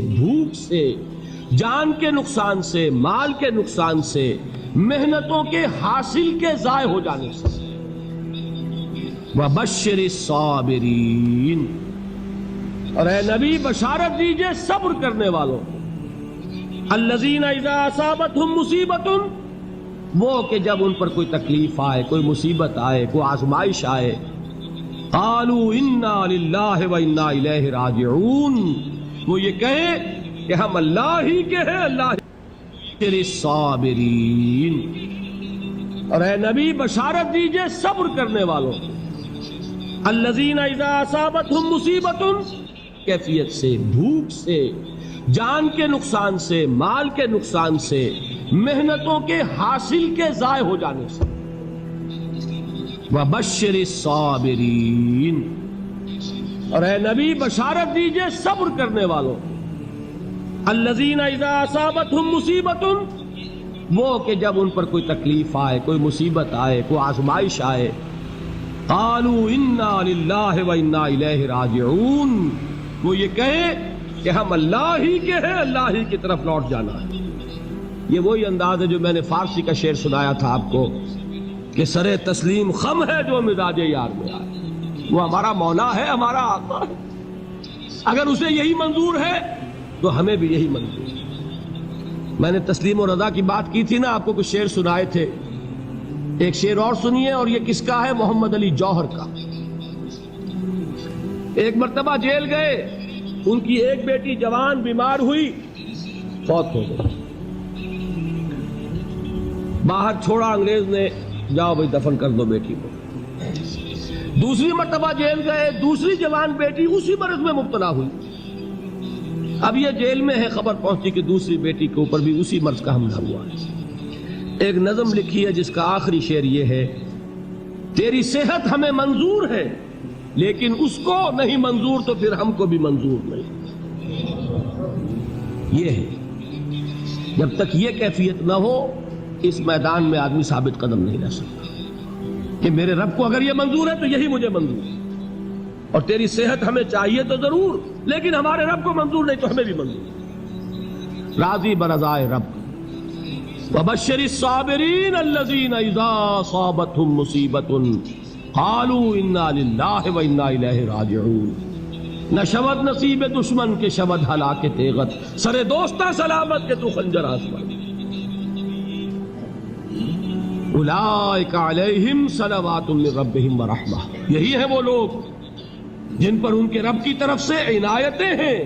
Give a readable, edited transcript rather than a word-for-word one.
بھوک سے، جان کے نقصان سے، مال کے نقصان سے، محنتوں کے حاصل کے ضائع ہو جانے سے۔ وَبَشِّرِ الصَّابِرِينَ، اور اے نبی بشارت دیجئے صبر کرنے والوں۔ الَّذِينَ إِذَا أَصَابَتْهُمْ مُصِيبَةٌ، وہ کہ جب ان پر کوئی تکلیف آئے، کوئی مصیبت آئے، کوئی آزمائش آئے، قَالُوا إِنَّا لِلَّهِ وَإِنَّا إِلَيْهِ رَاجِعُونَ، وہ یہ کہیں کہ ہم اللہ ہی کے ہیں، اللہ ہی الصابرین، اور اے نبی بشارت دیجئے صبر کرنے والوں۔ الذین اذا اصابتہم مصیبت، کیفیت سے، بھوک سے، جان کے نقصان سے، مال کے نقصان سے، محنتوں کے حاصل کے ضائع ہو جانے سے۔ وبشر الصابرین، اور اے نبی بشارت دیجئے صبر کرنے والوں۔ الذین اذا اصابتہم مصیبت، وہ کہ جب ان پر کوئی تکلیف آئے، کوئی مصیبت آئے، کوئی آزمائش آئے، قالوا انا للہ وانا الیہ راجعون، وہ یہ کہیں کہ ہم اللہ ہی کے ہیں، اللہ ہی کی طرف لوٹ جانا ہے۔ یہ وہی انداز ہے جو میں نے فارسی کا شعر سنایا تھا آپ کو کہ سر تسلیم خم ہے جو مزاج یار میں آئے۔ وہ ہمارا مولا ہے، ہمارا آقا ہے، اگر اسے یہی منظور ہے تو ہمیں بھی یہی منظور ہے۔ میں نے تسلیم و رضا کی بات کی تھی نا، آپ کو کچھ شعر سنائے تھے، ایک شعر اور سنیے، اور یہ کس کا ہے؟ محمد علی جوہر کا۔ ایک مرتبہ جیل گئے، ان کی ایک بیٹی جوان بیمار ہوئی، فوت ہو گئی، باہر چھوڑا انگریز نے، جاؤ بھائی دفن کر دو بیٹی کو۔ دوسری مرتبہ جیل گئے، دوسری جوان بیٹی اسی مرض میں مبتلا ہوئی۔ اب یہ جیل میں ہے، خبر پہنچی کہ دوسری بیٹی کے اوپر بھی اسی مرض کا حملہ ہوا ہے۔ ایک نظم لکھی ہے جس کا آخری شعر یہ ہے، تیری صحت ہمیں منظور ہے لیکن اس کو نہیں منظور تو پھر ہم کو بھی منظور نہیں۔ یہ ہے، جب تک یہ کیفیت نہ ہو اس میدان میں آدمی ثابت قدم نہیں رہ سکتا کہ میرے رب کو اگر یہ منظور ہے تو یہی مجھے منظور ہے، اور تیری صحت ہمیں چاہیے تو ضرور، لیکن ہمارے رب کو منظور نہیں تو ہمیں بھی منظور۔ راضی برضائے رب۔ وبشر الصابرین الذین اذا اصابتهم مصیبت قالوا انا للہ وانا الیہ راجعون۔ نہ شود نصیب دشمن کے شود ہلاک تیغت، سر دوستاں سلامت کے تو خنجر آسمان۔ اولئک علیہم صلوات من ربہم ورحمہ، یہی ہے وہ لوگ جن پر ان کے رب کی طرف سے عنایتیں ہیں